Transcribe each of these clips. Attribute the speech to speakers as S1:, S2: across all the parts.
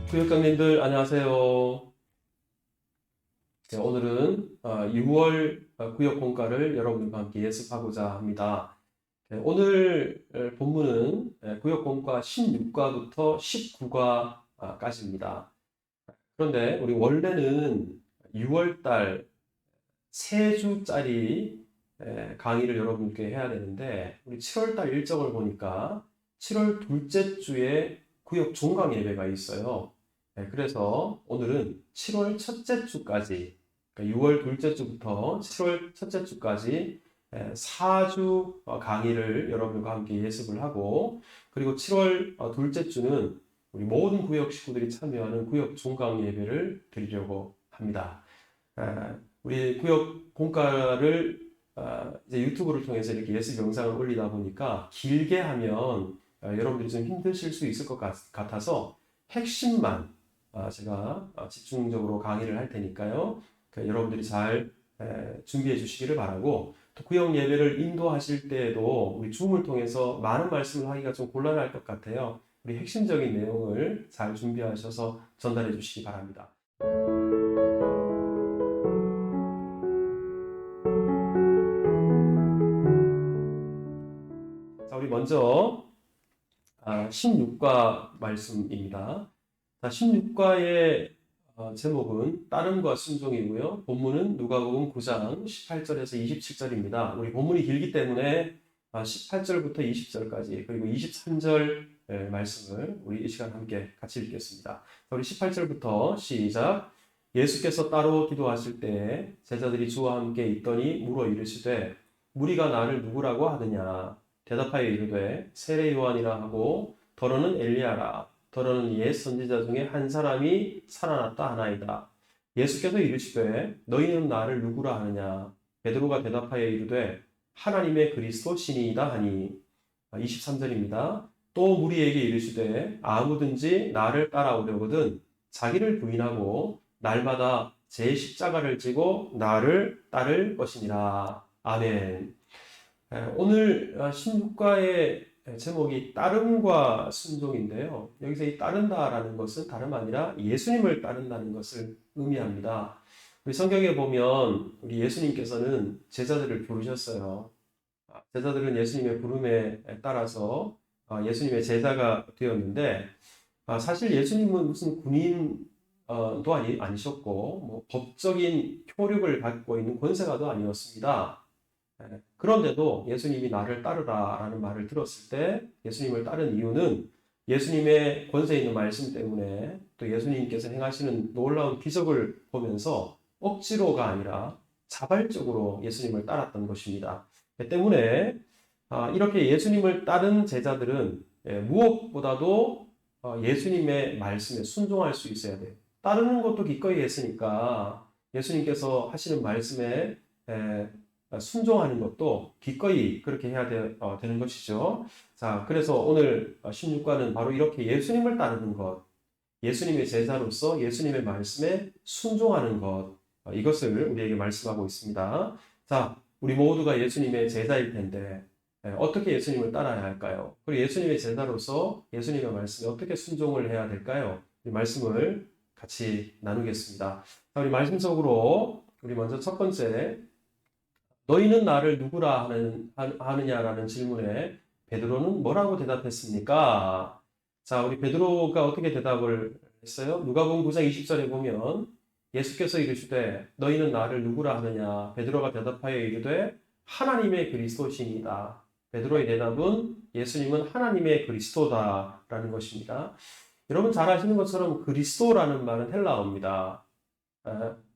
S1: 구역장님들 안녕하세요. 네, 오늘은 6월 구역 공과를 여러분과 함께 예습하고자 합니다. 네, 오늘 본문은 구역 공과 16과부터 19과까지입니다. 그런데 우리 원래는 6월달 3주짜리 강의를 여러분께 해야 되는데 우리 7월달 일정을 보니까 7월 둘째 주에 구역 종강 예배가 있어요. 그래서 오늘은 7월 첫째 주까지, 그러니까 6월 둘째 주부터 7월 첫째 주까지 4주 강의를 여러분과 함께 예습을 하고, 그리고 7월 둘째 주는 우리 모든 구역 식구들이 참여하는 구역 종강 예배를 드리려고 합니다. 우리 구역 공과를 이제 유튜브를 통해서 이렇게 예습 영상을 올리다 보니까 길게 하면 여러분들이 좀 힘드실 수 있을 것 같아서 핵심만 제가 집중적으로 강의를 할 테니까요. 여러분들이 잘 준비해 주시기를 바라고, 또 구역 예배를 인도하실 때에도 우리 줌을 통해서 많은 말씀을 하기가 좀 곤란할 것 같아요. 우리 핵심적인 내용을 잘 준비하셔서 전달해 주시기 바랍니다. 자, 우리 먼저 16과 말씀입니다. 16과의 제목은 따름과 순종이고요. 본문은 누가복음 9장 18절에서 27절입니다. 우리 본문이 길기 때문에 18절부터 20절까지 그리고 23절 말씀을 우리 이 시간 함께 같이 읽겠습니다. 우리 18절부터 시작. 예수께서 따로 기도하실 때 제자들이 주와 함께 있더니 물어 이르시되 무리가 나를 누구라고 하느냐. 대답하여 이르되 세례 요한이라 하고 더러는 엘리야라. 더러는 옛 선지자 중에 한 사람이 살아났다 하나이다. 예수께서 이르시되 너희는 나를 누구라 하느냐. 베드로가 대답하여 이르되 하나님의 그리스도 신이이다 하니. 23절입니다. 또 무리에게 이르시되 아무든지 나를 따라오려거든 자기를 부인하고 날마다 제 십자가를 지고 나를 따를 것이니라. 아멘. 오늘 16과의 제목이 따름과 순종인데요. 여기서 이 따른다라는 것은 다름 아니라 예수님을 따른다는 것을 의미합니다. 우리 성경에 보면 우리 예수님께서는 제자들을 부르셨어요. 제자들은 예수님의 부름에 따라서 예수님의 제자가 되었는데, 사실 예수님은 무슨 군인도 아니셨고 뭐 법적인 효력을 갖고 있는 권세가도 아니었습니다. 그런데도 예수님이 나를 따르라 라는 말을 들었을 때 예수님을 따른 이유는 예수님의 권세 있는 말씀 때문에, 또 예수님께서 행하시는 놀라운 기적을 보면서 억지로가 아니라 자발적으로 예수님을 따랐던 것입니다. 때문에 이렇게 예수님을 따른 제자들은 무엇보다도 예수님의 말씀에 순종할 수 있어야 돼요. 따르는 것도 기꺼이 했으니까 예수님께서 하시는 말씀에 순종하는 것도 기꺼이 그렇게 해야 되는 것이죠. 자, 그래서 오늘 16과는 바로 이렇게 예수님을 따르는 것, 예수님의 제자로서 예수님의 말씀에 순종하는 것, 이것을 우리에게 말씀하고 있습니다. 자, 우리 모두가 예수님의 제자일 텐데 어떻게 예수님을 따라야 할까요? 그리고 예수님의 제자로서 예수님의 말씀에 어떻게 순종을 해야 될까요? 이 말씀을 같이 나누겠습니다. 자, 우리 말씀 속으로 우리 먼저 첫 번째, 너희는 나를 누구라 하느냐라는 질문에 베드로는 뭐라고 대답했습니까? 자, 우리 베드로가 어떻게 대답을 했어요? 누가복음 9장 20절에 보면 예수께서 이르시되 너희는 나를 누구라 하느냐. 베드로가 대답하여 이르되 하나님의 그리스도시니이다. 베드로의 대답은 예수님은 하나님의 그리스도다라는 것입니다. 여러분 잘 아시는 것처럼 그리스도라는 말은 헬라어입니다.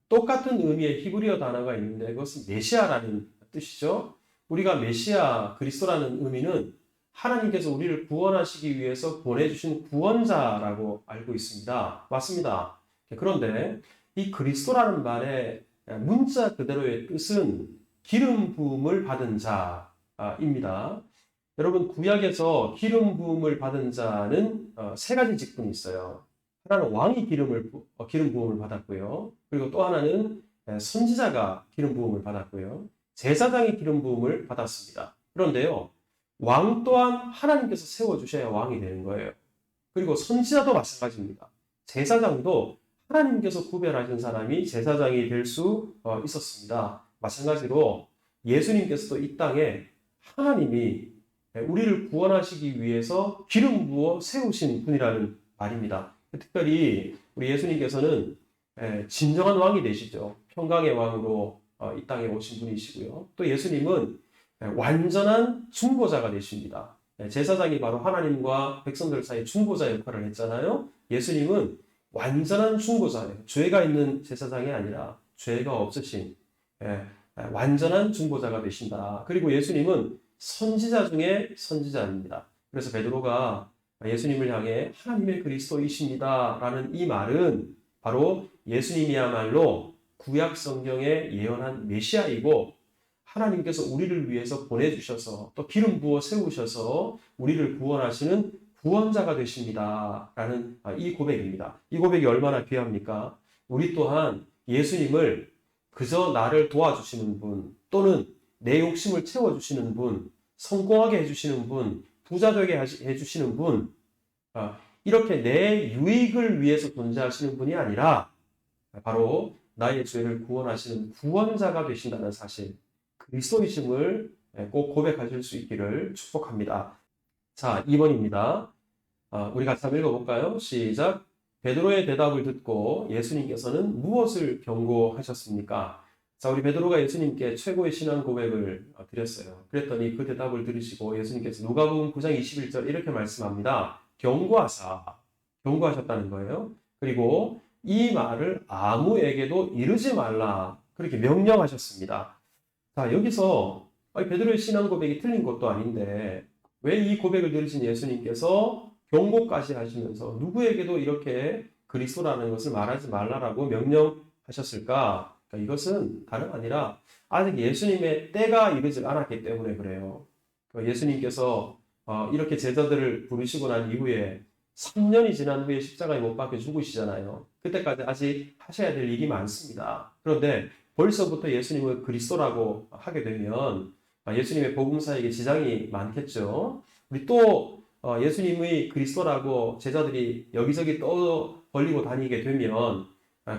S1: 똑같은 의미의 히브리어 단어가 있는데 그것은 메시아라는 뜻이죠. 우리가 메시아, 그리스도라는 의미는 하나님께서 우리를 구원하시기 위해서 보내주신 구원자라고 알고 있습니다. 맞습니다. 그런데 이 그리스도라는 말의 문자 그대로의 뜻은 기름 부음을 받은 자입니다. 여러분 구약에서 기름 부음을 받은 자는 세 가지 직분이 있어요. 하나는 왕이 기름 부음을 받았고요. 그리고 또 하나는 선지자가 기름 부음을 받았고요. 제사장이 기름 부음을 받았습니다. 그런데요, 왕 또한 하나님께서 세워주셔야 왕이 되는 거예요. 그리고 선지자도 마찬가지입니다. 제사장도 하나님께서 구별하신 사람이 제사장이 될 수 있었습니다. 마찬가지로 예수님께서도 이 땅에 하나님이 우리를 구원하시기 위해서 기름 부어 세우신 분이라는 말입니다. 특별히 우리 예수님께서는 진정한 왕이 되시죠. 평강의 왕으로 이 땅에 오신 분이시고요. 또 예수님은 완전한 중보자가 되십니다. 제사장이 바로 하나님과 백성들 사이 중보자 역할을 했잖아요. 예수님은 완전한 중보자예요. 죄가 있는 제사장이 아니라 죄가 없으신 완전한 중보자가 되신다. 그리고 예수님은 선지자 중에 선지자입니다. 그래서 베드로가 예수님을 향해 하나님의 그리스도이십니다 라는 이 말은 바로 예수님이야말로 구약 성경에 예언한 메시아이고 하나님께서 우리를 위해서 보내주셔서 또 기름 부어 세우셔서 우리를 구원하시는 구원자가 되십니다 라는 이 고백입니다. 이 고백이 얼마나 귀합니까? 우리 또한 예수님을 그저 나를 도와주시는 분 또는 내 욕심을 채워주시는 분, 성공하게 해주시는 분, 부자 되게 해주시는 분, 이렇게 내 유익을 위해서 존재하시는 분이 아니라 바로 나의 죄를 구원하시는 구원자가 되신다는 사실, 그리스도이심을 꼭 고백하실 수 있기를 축복합니다. 자, 2번입니다. 우리 같이 한번 읽어볼까요? 시작. 베드로의 대답을 듣고 예수님께서는 무엇을 경고하셨습니까? 자, 우리 베드로가 예수님께 최고의 신앙 고백을 드렸어요. 그랬더니 그 대답을 들으시고 예수님께서 누가복음 9장 21절 이렇게 말씀합니다. 경고하셨다는 거예요. 그리고 이 말을 아무에게도 이르지 말라. 그렇게 명령하셨습니다. 자, 여기서 베드로의 신앙 고백이 틀린 것도 아닌데 왜 이 고백을 들으신 예수님께서 경고까지 하시면서 누구에게도 이렇게 그리스도라는 것을 말하지 말라라고 명령하셨을까? 그러니까 이것은 다름 아니라 아직 예수님의 때가 이르지 않았기 때문에 그래요. 예수님께서 이렇게 제자들을 부르시고 난 이후에 3년이 지난 후에 십자가에 못 박혀 죽으시잖아요. 그때까지 아직 하셔야 될 일이 많습니다. 그런데 벌써부터 예수님을 그리스도라고 하게 되면 예수님의 복음사에게 지장이 많겠죠. 우리 또 예수님의 그리스도라고 제자들이 여기저기 떠벌리고 다니게 되면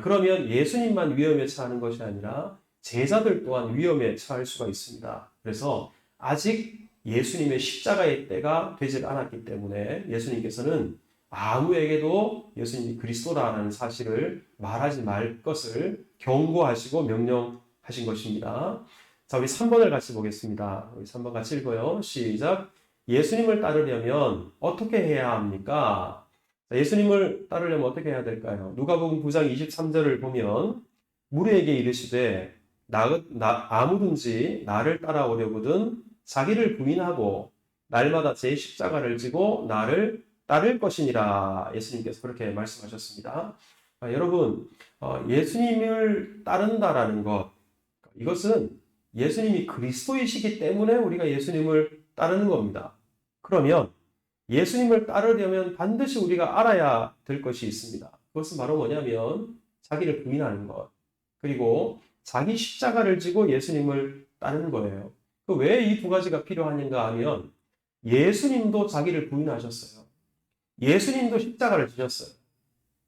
S1: 그러면 예수님만 위험에 처하는 것이 아니라 제자들 또한 위험에 처할 수가 있습니다. 그래서 아직 예수님의 십자가의 때가 되지 않았기 때문에 예수님께서는 아무에게도 예수님이 그리스도라는 사실을 말하지 말 것을 경고하시고 명령하신 것입니다. 자, 우리 3번을 같이 보겠습니다. 우리 3번 같이 읽어요. 시작. 예수님을 따르려면 어떻게 해야 합니까? 자, 예수님을 따르려면 어떻게 해야 될까요? 누가복음 9장 23절을 보면 무리에게 이르시되 아무든지 나를 따라오려거든 자기를 부인하고 날마다 제 십자가를 지고 나를 따를 것이니라. 예수님께서 그렇게 말씀하셨습니다. 여러분, 예수님을 따른다라는 것, 이것은 예수님이 그리스도이시기 때문에 우리가 예수님을 따르는 겁니다. 그러면 예수님을 따르려면 반드시 우리가 알아야 될 것이 있습니다. 그것은 바로 뭐냐면 자기를 부인하는 것, 그리고 자기 십자가를 지고 예수님을 따르는 거예요. 왜 이 두 가지가 필요하는가 하면 예수님도 자기를 부인하셨어요. 예수님도 십자가를 지셨어요.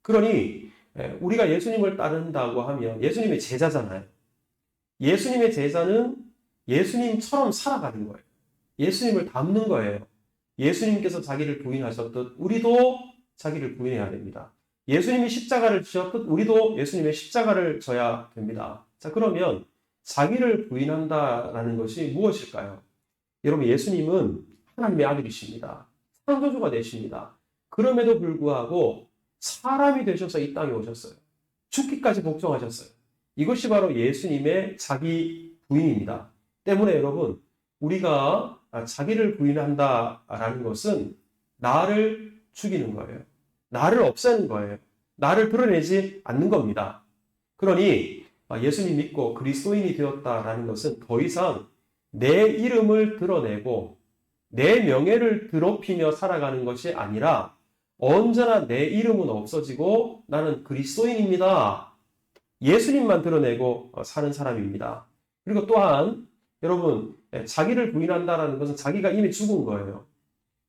S1: 그러니 우리가 예수님을 따른다고 하면 예수님의 제자잖아요. 예수님의 제자는 예수님처럼 살아가는 거예요. 예수님을 닮는 거예요. 예수님께서 자기를 부인하셨듯 우리도 자기를 부인해야 됩니다. 예수님이 십자가를 지셨듯 우리도 예수님의 십자가를 져야 됩니다. 자, 그러면 자기를 부인한다라는 것이 무엇일까요? 여러분, 예수님은 하나님의 아들이십니다. 창조주가 되십니다. 그럼에도 불구하고 사람이 되셔서 이 땅에 오셨어요. 죽기까지 복종하셨어요. 이것이 바로 예수님의 자기 부인입니다. 때문에 여러분, 우리가 자기를 부인한다라는 것은 나를 죽이는 거예요. 나를 없애는 거예요. 나를 드러내지 않는 겁니다. 그러니 예수님 믿고 그리스도인이 되었다라는 것은 더 이상 내 이름을 드러내고 내 명예를 더럽히며 살아가는 것이 아니라 언제나 내 이름은 없어지고 나는 그리스도인입니다. 예수님만 드러내고 사는 사람입니다. 그리고 또한 여러분, 자기를 부인한다라는 것은 자기가 이미 죽은 거예요.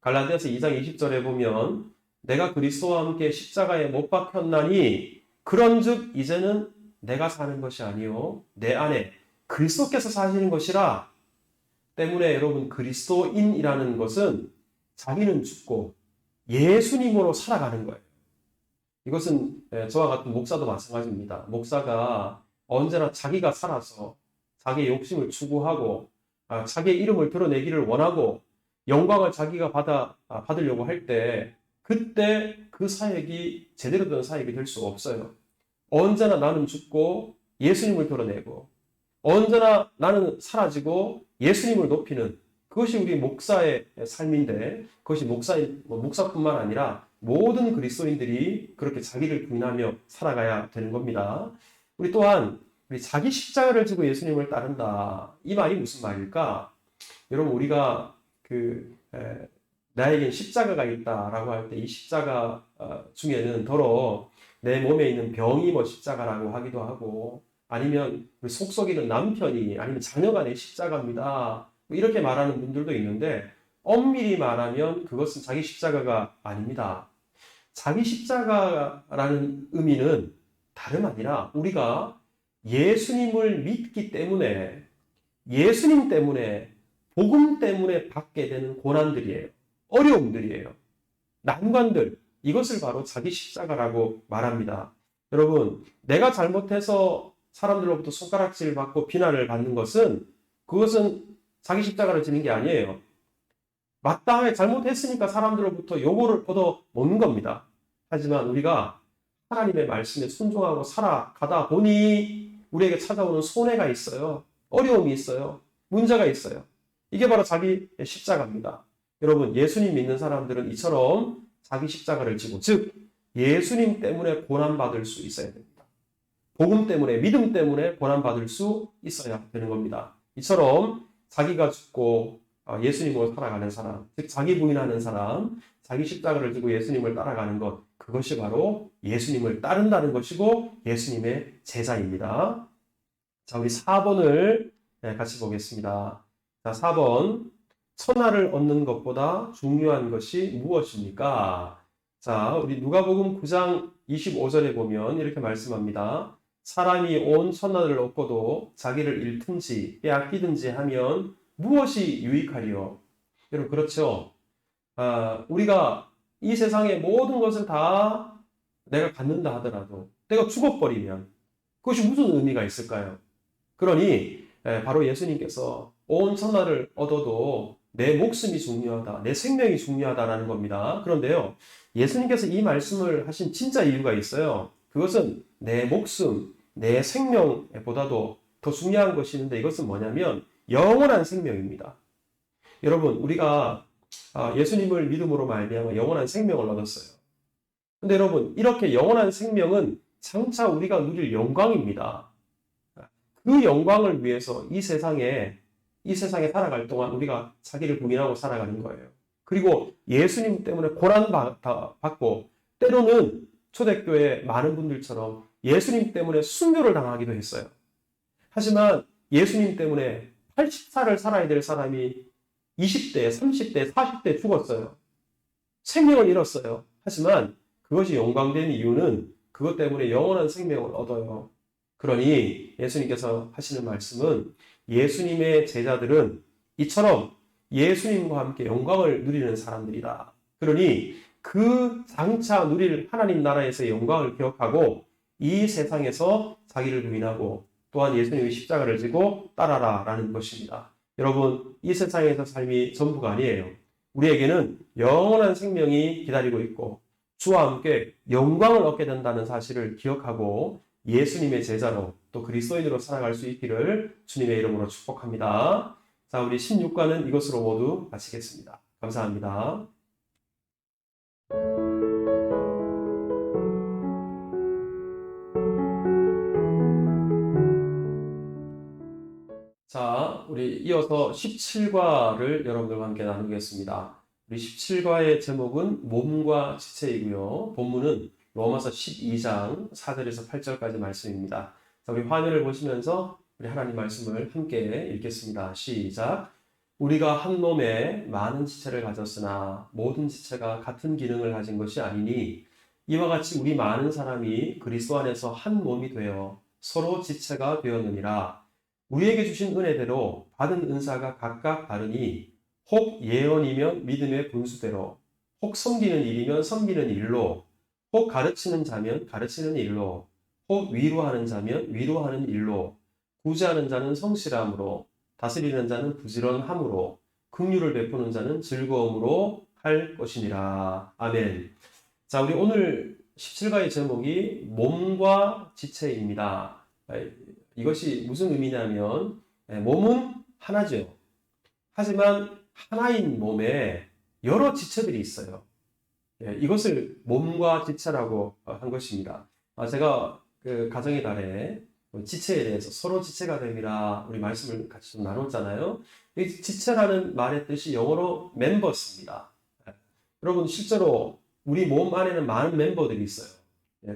S1: 갈라디아서 2장 20절에 보면 내가 그리스도와 함께 십자가에 못 박혔나니 그런즉 이제는 내가 사는 것이 아니요 내 안에 그리스도께서 사시는 것이라. 때문에 여러분, 그리스도인이라는 것은 자기는 죽고 예수님으로 살아가는 거예요. 이것은 저와 같은 목사도 마찬가지입니다. 목사가 언제나 자기가 살아서 자기의 욕심을 추구하고 자기의 이름을 드러내기를 원하고 영광을 자기가 받으려고 할 때, 그때 그 사역이 제대로 된 사역이 될 수가 없어요. 언제나 나는 죽고 예수님을 드러내고, 언제나 나는 사라지고 예수님을 높이는, 그것이 우리 목사의 삶인데, 그것이 목사뿐만 아니라 모든 그리스도인들이 그렇게 자기를 부인하며 살아가야 되는 겁니다. 우리 또한 자기 십자가를 지고 예수님을 따른다. 이 말이 무슨 말일까? 여러분, 우리가 나에겐 십자가가 있다라고 할 때 이 십자가 중에는 더러 내 몸에 있는 병이 십자가라고 하기도 하고, 아니면 속썩이는 남편이, 아니면 자녀가 내 십자가입니다, 이렇게 말하는 분들도 있는데, 엄밀히 말하면 그것은 자기 십자가가 아닙니다. 자기 십자가라는 의미는 다름 아니라 우리가 예수님을 믿기 때문에, 예수님 때문에, 복음 때문에 받게 되는 고난들이에요. 어려움들이에요. 난관들, 이것을 바로 자기 십자가라고 말합니다. 여러분, 내가 잘못해서 사람들로부터 손가락질 받고 비난을 받는 것은, 그것은 자기 십자가를 지는 게 아니에요. 마땅하게 잘못했으니까 사람들로부터 요구를 얻어 먹는 겁니다. 하지만 우리가 하나님의 말씀에 순종하고 살아가다 보니 우리에게 찾아오는 손해가 있어요. 어려움이 있어요. 문제가 있어요. 이게 바로 자기 십자가입니다. 여러분, 예수님 믿는 사람들은 이처럼 자기 십자가를 지고, 즉 예수님 때문에 고난받을 수 있어야 됩니다. 복음 때문에, 믿음 때문에 고난받을 수 있어야 되는 겁니다. 이처럼 자기가 죽고 예수님으로 살아가는 사람, 즉 자기 부인하는 사람, 자기 십자가를 지고 예수님을 따라가는 것, 그것이 바로 예수님을 따른다는 것이고 예수님의 제자입니다. 자, 우리 4번을 같이 보겠습니다. 자, 4번. 천하를 얻는 것보다 중요한 것이 무엇입니까? 자, 우리 누가복음 9장 25절에 보면 이렇게 말씀합니다. 사람이 온 천하를 얻고도 자기를 잃든지 빼앗기든지 하면 무엇이 유익하리요? 여러분, 그렇죠? 우리가 이 세상의 모든 것을 다 내가 갖는다 하더라도 내가 죽어버리면 그것이 무슨 의미가 있을까요? 그러니 바로 예수님께서 온 천하를 얻어도 내 목숨이 중요하다, 내 생명이 중요하다라는 겁니다. 그런데요, 예수님께서 이 말씀을 하신 진짜 이유가 있어요. 그것은 내 목숨, 내 생명보다도 더 중요한 것이 있는데, 이것은 뭐냐면 영원한 생명입니다. 여러분, 우리가 예수님을 믿음으로 말미암아 영원한 생명을 얻었어요. 근데 여러분, 이렇게 영원한 생명은 장차 우리가 누릴 영광입니다. 그 영광을 위해서 이 세상에 살아갈 동안 우리가 자기를 부인하고 살아가는 거예요. 그리고 예수님 때문에 고난받고, 때로는 초대교회 많은 분들처럼 예수님 때문에 순교를 당하기도 했어요. 하지만 예수님 때문에 80살을 살아야 될 사람이 20대, 30대, 40대 죽었어요. 생명을 잃었어요. 하지만 그것이 영광된 이유는 그것 때문에 영원한 생명을 얻어요. 그러니 예수님께서 하시는 말씀은, 예수님의 제자들은 이처럼 예수님과 함께 영광을 누리는 사람들이다. 그러니 그 장차 누릴 하나님 나라에서의 영광을 기억하고 이 세상에서 자기를 부인하고 또한 예수님의 십자가를 지고 따라라라는 것입니다. 여러분, 이 세상에서 삶이 전부가 아니에요. 우리에게는 영원한 생명이 기다리고 있고 주와 함께 영광을 얻게 된다는 사실을 기억하고 예수님의 제자로 또 그리스도인으로 살아갈 수 있기를 주님의 이름으로 축복합니다. 자, 우리 16과는 이것으로 모두 마치겠습니다. 감사합니다. 자, 우리 이어서 17과를 여러분들과 함께 나누겠습니다. 우리 17과의 제목은 몸과 지체이고요. 본문은 로마서 12장 4절에서 8절까지 말씀입니다. 자, 우리 화면을 보시면서 우리 하나님 말씀을 함께 읽겠습니다. 시작. 우리가 한 몸에 많은 지체를 가졌으나 모든 지체가 같은 기능을 가진 것이 아니니 이와 같이 우리 많은 사람이 그리스도 안에서 한 몸이 되어 서로 지체가 되었느니라. 우리에게 주신 은혜대로 받은 은사가 각각 다르니 혹 예언이면 믿음의 분수대로, 혹 섬기는 일이면 섬기는 일로, 혹 가르치는 자면 가르치는 일로, 혹 위로하는 자면 위로하는 일로, 구제하는 자는 성실함으로, 다스리는 자는 부지런함으로, 긍휼을 베푸는 자는 즐거움으로 할 것이니라. 아멘. 자, 우리 오늘 17가의 제목이 몸과 지체입니다. 이것이 무슨 의미냐면 몸은 하나죠. 하지만 하나인 몸에 여러 지체들이 있어요. 이것을 몸과 지체라고 한 것입니다. 제가 그 가정의 달에 지체에 대해서 서로 지체가 됨이라 우리 말씀을 같이 좀 나눴잖아요. 이 지체라는 말의 뜻이 영어로 멤버스입니다. 여러분 실제로 우리 몸 안에는 많은 멤버들이 있어요.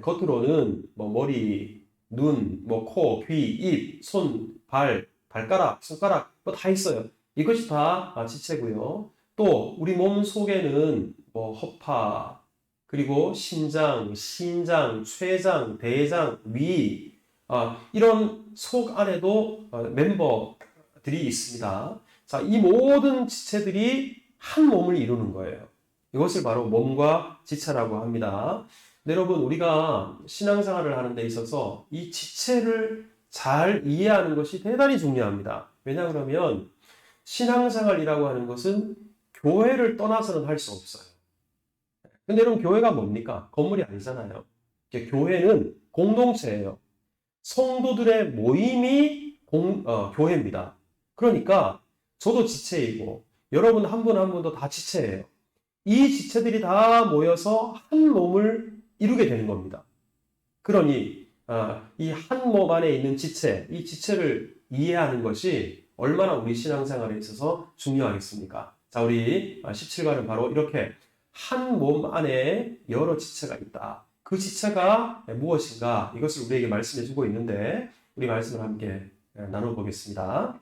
S1: 겉으로는 뭐 머리, 눈, 뭐 코, 귀, 입, 손, 발, 발가락, 손가락 뭐 다 있어요. 이것이 다 지체고요. 또 우리 몸 속에는 뭐 허파, 그리고 심장, 신장, 췌장, 대장, 위 이런 속 안에도 멤버들이 있습니다. 자, 이 모든 지체들이 한 몸을 이루는 거예요. 이것을 바로 몸과 지체라고 합니다. 네, 여러분, 우리가 신앙생활을 하는 데 있어서 이 지체를 잘 이해하는 것이 대단히 중요합니다. 왜냐 그러면 신앙생활이라고 하는 것은 교회를 떠나서는 할 수 없어요. 근데 여러분, 교회가 뭡니까? 건물이 아니잖아요. 교회는 공동체예요. 성도들의 모임이 교회입니다. 그러니까 저도 지체이고 여러분 한 분 한 분도 다 지체예요. 이 지체들이 다 모여서 한 몸을 이루게 되는 겁니다. 그러니 이 한 몸 안에 있는 지체, 이 지체를 이해하는 것이 얼마나 우리 신앙생활에 있어서 중요하겠습니까? 자, 우리 17과는 바로 이렇게 한 몸 안에 여러 지체가 있다. 그 지체가 무엇인가? 이것을 우리에게 말씀해 주고 있는데 우리 말씀을 함께 나눠보겠습니다.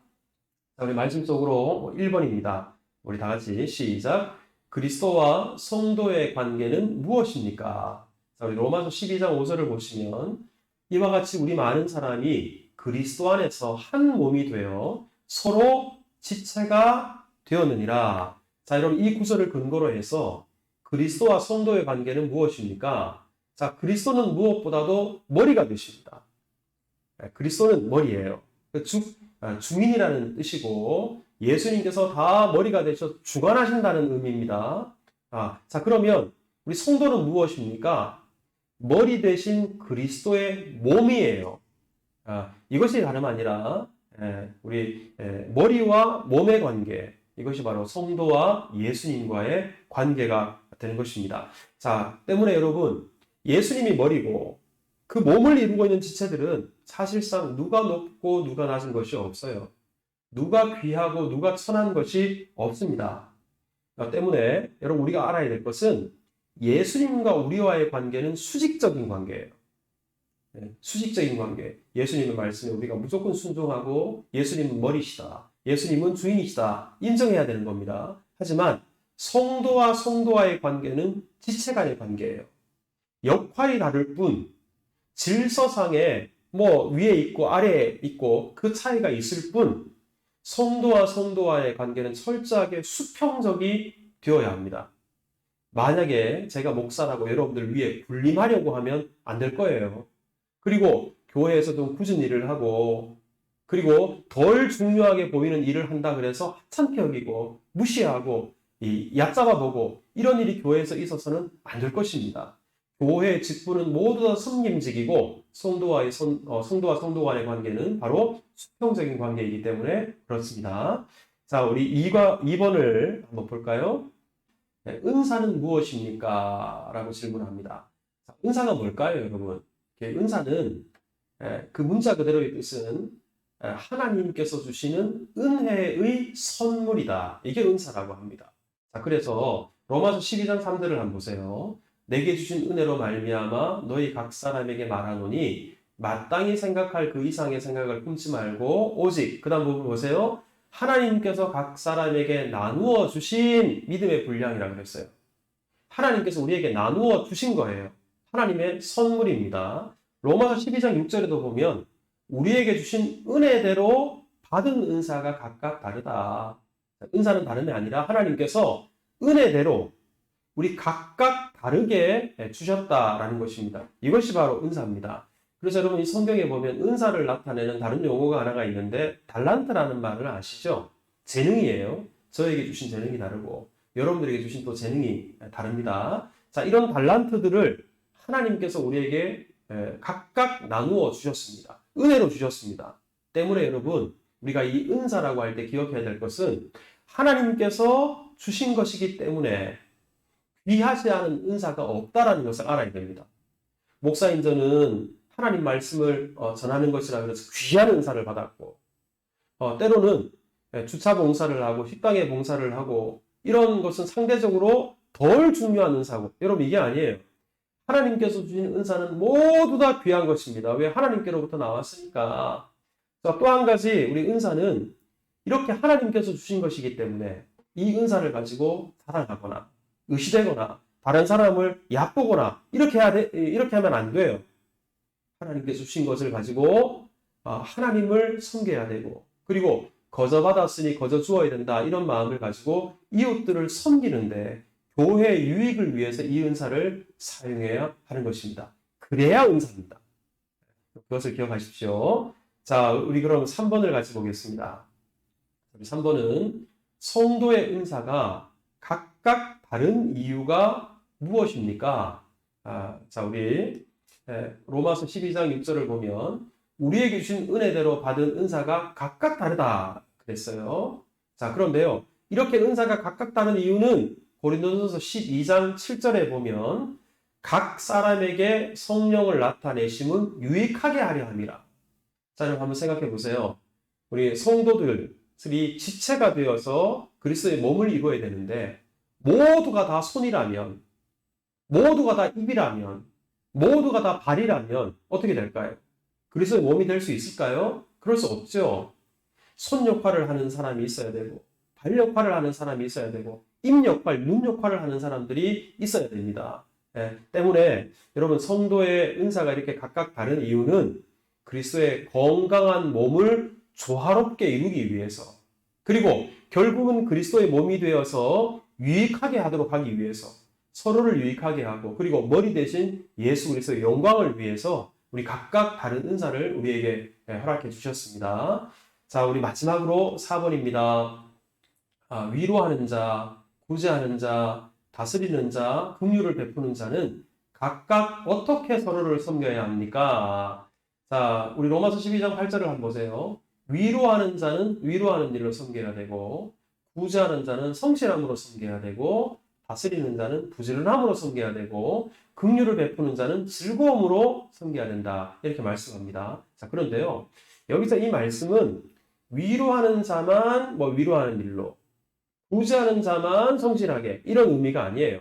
S1: 자, 우리 말씀 속으로 1번입니다. 우리 다 같이 시작. 그리스도와 성도의 관계는 무엇입니까? 자, 우리 로마서 12장 5절을 보시면 이와 같이 우리 많은 사람이 그리스도 안에서 한 몸이 되어 서로 지체가 되었느니라. 자, 여러분 이 구절을 근거로 해서 그리스도와 성도의 관계는 무엇입니까? 자, 그리스도는 무엇보다도 머리가 되십니다. 그리스도는 머리예요. 주인이라는 뜻이고 예수님께서 다 머리가 되셔서 주관하신다는 의미입니다. 자, 그러면 우리 성도는 무엇입니까? 머리 대신 그리스도의 몸이에요. 이것이 다름 아니라 우리 머리와 몸의 관계, 이것이 바로 성도와 예수님과의 관계가 되는 것입니다. 자, 때문에 여러분 예수님이 머리고 그 몸을 이루고 있는 지체들은 사실상 누가 높고 누가 낮은 것이 없어요. 누가 귀하고 누가 천한 것이 없습니다. 때문에 여러분 우리가 알아야 될 것은 예수님과 우리와의 관계는 수직적인 관계예요. 수직적인 관계. 예수님의 말씀에 우리가 무조건 순종하고 예수님은 머리시다. 예수님은 주인이시다. 인정해야 되는 겁니다. 하지만 성도와 성도와의 관계는 지체 간의 관계예요. 역할이 다를 뿐 질서상에 뭐 위에 있고 아래에 있고 그 차이가 있을 뿐 성도와 성도와의 관계는 철저하게 수평적이 되어야 합니다. 만약에 제가 목사라고 여러분들 위에 군림하려고 하면 안 될 거예요. 그리고 교회에서도 굳은 일을 하고 그리고 덜 중요하게 보이는 일을 한다 그래서 하찮게 여기고 무시하고 얕잡아 보고 이런 일이 교회에서 있어서는 안 될 것입니다. 교회의 직분은 모두 다 섬김직이고 성도와 성도 간의 관계는 바로 수평적인 관계이기 때문에 그렇습니다. 자, 우리 2번을 한번 볼까요? 은사는 무엇입니까? 라고 질문합니다. 자, 은사가 뭘까요, 여러분? 은사는 그 문자 그대로의 뜻은 하나님께서 주시는 은혜의 선물이다. 이게 은사라고 합니다. 자, 그래서 로마서 12장 3절을 한번 보세요. 내게 주신 은혜로 말미암아 너희 각 사람에게 말하노니 마땅히 생각할 그 이상의 생각을 품지 말고 오직 그 다음 부분 보세요. 하나님께서 각 사람에게 나누어 주신 믿음의 분량이라고 그랬어요. 하나님께서 우리에게 나누어 주신 거예요. 하나님의 선물입니다. 로마서 12장 6절에도 보면 우리에게 주신 은혜대로 받은 은사가 각각 다르다. 은사는 다름이 아니라 하나님께서 은혜대로 우리 각각 다르게 주셨다라는 것입니다. 이것이 바로 은사입니다. 그래서 여러분 이 성경에 보면 은사를 나타내는 다른 용어가 하나가 있는데 달란트라는 말을 아시죠? 재능이에요. 저에게 주신 재능이 다르고 여러분들에게 주신 또 재능이 다릅니다. 자, 이런 달란트들을 하나님께서 우리에게 각각 나누어 주셨습니다. 은혜로 주셨습니다. 때문에 여러분 우리가 이 은사라고 할 때 기억해야 될 것은 하나님께서 주신 것이기 때문에 귀하지 않은 은사가 없다라는 것을 알아야 됩니다. 목사인 저는 하나님 말씀을 전하는 것이라 그래서 귀한 은사를 받았고 때로는 주차 봉사를 하고 식당에 봉사를 하고 이런 것은 상대적으로 덜 중요한 은사고 여러분 이게 아니에요. 하나님께서 주신 은사는 모두 다 귀한 것입니다. 왜? 하나님께로부터 나왔으니까. 또 한 가지 우리 은사는 이렇게 하나님께서 주신 것이기 때문에 이 은사를 가지고 자랑하거나 의시되거나 다른 사람을 얕보거나 이렇게 하면 안 돼요. 하나님께서 주신 것을 가지고 하나님을 섬겨야 되고 그리고 거저 받았으니 거저 주어야 된다 이런 마음을 가지고 이웃들을 섬기는데 교회 유익을 위해서 이 은사를 사용해야 하는 것입니다. 그래야 은사입니다. 그것을 기억하십시오. 자, 우리 그럼 3번을 같이 보겠습니다. 우리 3번은 성도의 은사가 각각 다른 이유가 무엇입니까? 자, 우리 로마서 12장 6절을 보면 우리에게 주신 은혜대로 받은 은사가 각각 다르다 그랬어요. 자, 그런데요. 이렇게 은사가 각각 다른 이유는 고린도전서 12장 7절에 보면 각 사람에게 성령을 나타내심은 유익하게 하려 함이라. 자, 여러분 한번 생각해 보세요. 우리 성도들이 지체가 되어서 그리스도의 몸을 이루어야 되는데 모두가 다 손이라면 모두가 다 입이라면 모두가 다 발이라면 어떻게 될까요? 그리스도의 몸이 될 수 있을까요? 그럴 수 없죠. 손 역할을 하는 사람이 있어야 되고 발 역할을 하는 사람이 있어야 되고 입 역할, 눈 역할을 하는 사람들이 있어야 됩니다. 때문에 여러분 성도의 은사가 이렇게 각각 다른 이유는 그리스도의 건강한 몸을 조화롭게 이루기 위해서 그리고 결국은 그리스도의 몸이 되어서 유익하게 하도록 하기 위해서 서로를 유익하게 하고 그리고 머리 대신 예수 그리스도의 영광을 위해서 우리 각각 다른 은사를 우리에게 허락해 주셨습니다. 자, 우리 마지막으로 4번입니다. 위로하는 자, 구제하는 자, 다스리는 자, 긍휼을 베푸는 자는 각각 어떻게 서로를 섬겨야 합니까? 자, 우리 로마서 12장 8절을 한번 보세요. 위로하는 자는 위로하는 일로 섬겨야 되고 구제하는 자는 성실함으로 섬겨야 되고 다스리는 자는 부지런함으로 섬겨야 되고 긍휼을 베푸는 자는 즐거움으로 섬겨야 된다. 이렇게 말씀합니다. 자, 그런데요. 여기서 이 말씀은 위로하는 자만 위로하는 일로 구제하는 자만 성실하게 이런 의미가 아니에요.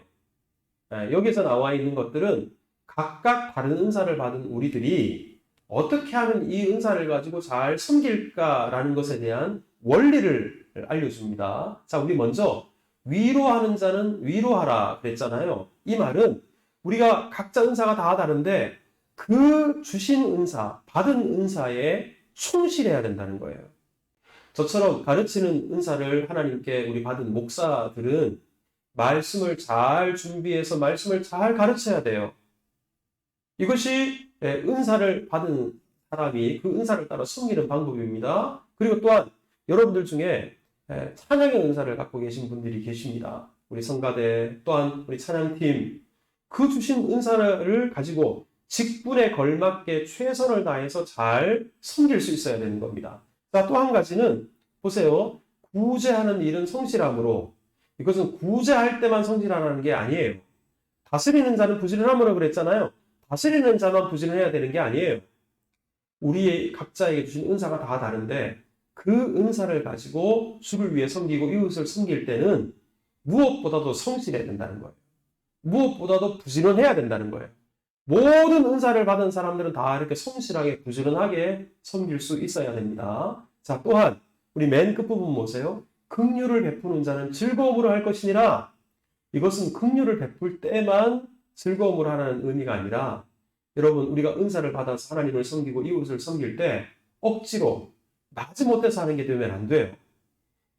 S1: 여기서 나와 있는 것들은 각각 다른 은사를 받은 우리들이 어떻게 하면 이 은사를 가지고 잘 섬길까라는 것에 대한 원리를 알려줍니다. 자, 우리 먼저 위로하는 자는 위로하라 그랬잖아요. 이 말은 우리가 각자 은사가 다 다른데 그 주신 은사, 받은 은사에 충실해야 된다는 거예요. 저처럼 가르치는 은사를 하나님께 우리 받은 목사들은 말씀을 잘 준비해서 말씀을 잘 가르쳐야 돼요. 이것이 은사를 받은 사람이 그 은사를 따라 섬기는 방법입니다. 그리고 또한 여러분들 중에 찬양의 은사를 갖고 계신 분들이 계십니다. 우리 성가대 또한 우리 찬양팀 그 주신 은사를 가지고 직분에 걸맞게 최선을 다해서 잘 섬길 수 있어야 되는 겁니다. 자, 또 한 가지는 보세요. 구제하는 일은 성실함으로 이것은 구제할 때만 성실하라는 게 아니에요. 다스리는 자는 부지런함으로 그랬잖아요. 다스리는 자만 부지런해야 되는 게 아니에요. 우리 각자에게 주신 은사가 다 다른데 그 은사를 가지고 주를 위해 섬기고 이웃을 섬길 때는 무엇보다도 성실해야 된다는 거예요. 무엇보다도 부지런해야 된다는 거예요. 모든 은사를 받은 사람들은 다 이렇게 성실하게 부지런하게 섬길 수 있어야 됩니다. 자, 또한 우리 맨 끝부분 보세요. 긍휼을 베푸는 자는 즐거움으로 할 것이니라. 이것은 긍휼을 베풀 때만 즐거움으로 하는 의미가 아니라 여러분 우리가 은사를 받아서 하나님을 섬기고 이웃을 섬길 때 억지로 나지 못해서 하는 게 되면 안 돼요.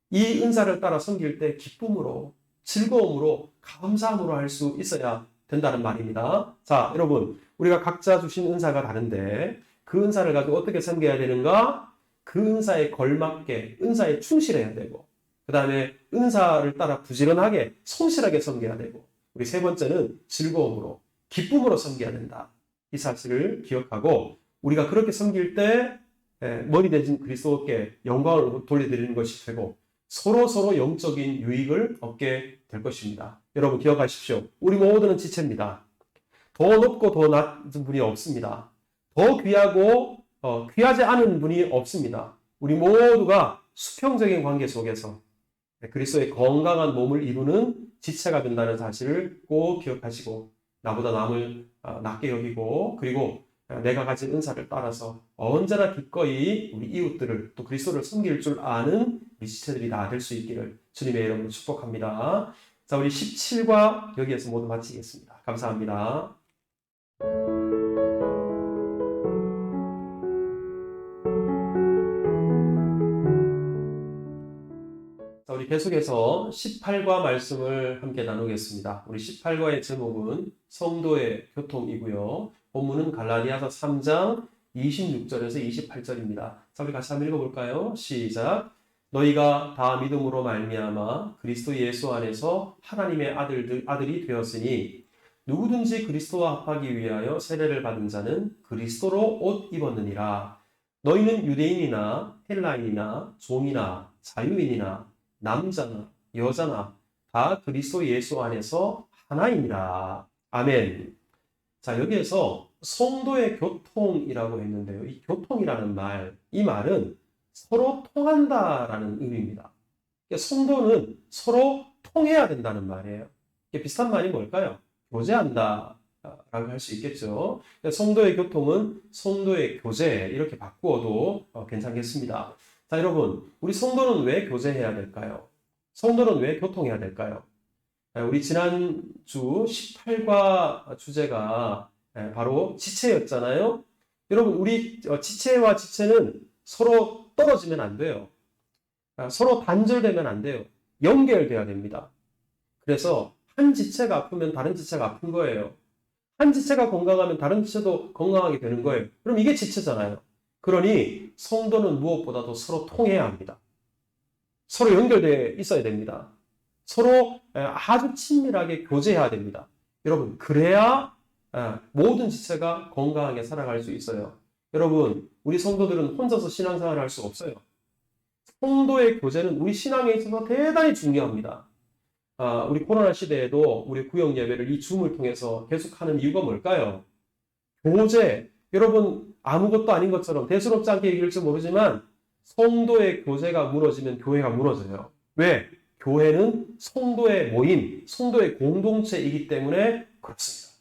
S1: 이 은사를 따라 섬길 때 기쁨으로 즐거움으로 감사함으로 할 수 있어야 된다는 말입니다. 자, 여러분 우리가 각자 주신 은사가 다른데 그 은사를 가지고 어떻게 섬겨야 되는가? 그 은사에 걸맞게 은사에 충실해야 되고 그 다음에 은사를 따라 부지런하게 성실하게 섬겨야 되고 우리 세 번째는 즐거움으로 기쁨으로 섬겨야 된다. 이 사실을 기억하고 우리가 그렇게 섬길 때 머리 대신 그리스도께 영광을 돌려드리는 것이 되고 서로 영적인 유익을 얻게 될 것입니다. 여러분 기억하십시오. 우리 모두는 지체입니다. 더 높고 더 낮은 분이 없습니다. 더 귀하고 귀하지 않은 분이 없습니다. 우리 모두가 수평적인 관계 속에서 그리스도의 건강한 몸을 이루는 지체가 된다는 사실을 꼭 기억하시고 나보다 남을 낮게 여기고 그리고 내가 가진 은사를 따라서 언제나 기꺼이 우리 이웃들을 또 그리스도를 섬길 줄 아는 우리 지체들이 다 될 수 있기를 주님의 이름으로 축복합니다. 자, 우리 17과 여기에서 모두 마치겠습니다. 감사합니다. 자, 우리 계속해서 18과 말씀을 함께 나누겠습니다. 우리 18과의 제목은 성도의 교통이고요. 본문은 갈라디아서 3장 26절에서 28절입니다. 자, 우리 같이 한번 읽어볼까요? 시작. 너희가 다 믿음으로 말미암아 그리스도 예수 안에서 하나님의 아들이 되었으니 누구든지 그리스도와 합하기 위하여 세례를 받은 자는 그리스도로 옷 입었느니라. 너희는 유대인이나 헬라인이나 종이나 자유인이나 남자나 여자나 다 그리스도 예수 안에서 하나이니라. 아멘. 자, 여기에서 성도의 교통이라고 했는데요. 이 교통이라는 말, 이 말은 서로 통한다라는 의미입니다. 성도는 서로 통해야 된다는 말이에요. 비슷한 말이 뭘까요? 교제한다 라고 할 수 있겠죠. 성도의 교통은 성도의 교제 이렇게 바꾸어도 괜찮겠습니다. 자, 여러분 우리 성도는 왜 교제해야 될까요? 성도는 왜 교통해야 될까요? 우리 지난주 18과 주제가 바로 지체였잖아요. 여러분 우리 지체와 지체는 서로 떨어지면 안 돼요. 서로 단절되면 안 돼요. 연결돼야 됩니다. 그래서 한 지체가 아프면 다른 지체가 아픈 거예요. 한 지체가 건강하면 다른 지체도 건강하게 되는 거예요. 그럼 이게 지체잖아요. 그러니 성도는 무엇보다도 서로 통해야 합니다. 서로 연결되어 있어야 됩니다. 서로 아주 친밀하게 교제해야 됩니다. 여러분 그래야 모든 지체가 건강하게 살아갈 수 있어요. 여러분 우리 성도들은 혼자서 신앙생활을 할 수 없어요. 성도의 교제는 우리 신앙에 있어서 대단히 중요합니다. 우리 코로나 시대에도 우리 구역 예배를 이 줌을 통해서 계속하는 이유가 뭘까요? 교제. 여러분 아무것도 아닌 것처럼 대수롭지 않게 얘기할지 모르지만 성도의 교제가 무너지면 교회가 무너져요. 왜? 교회는 성도의 모임, 성도의 공동체이기 때문에 그렇습니다.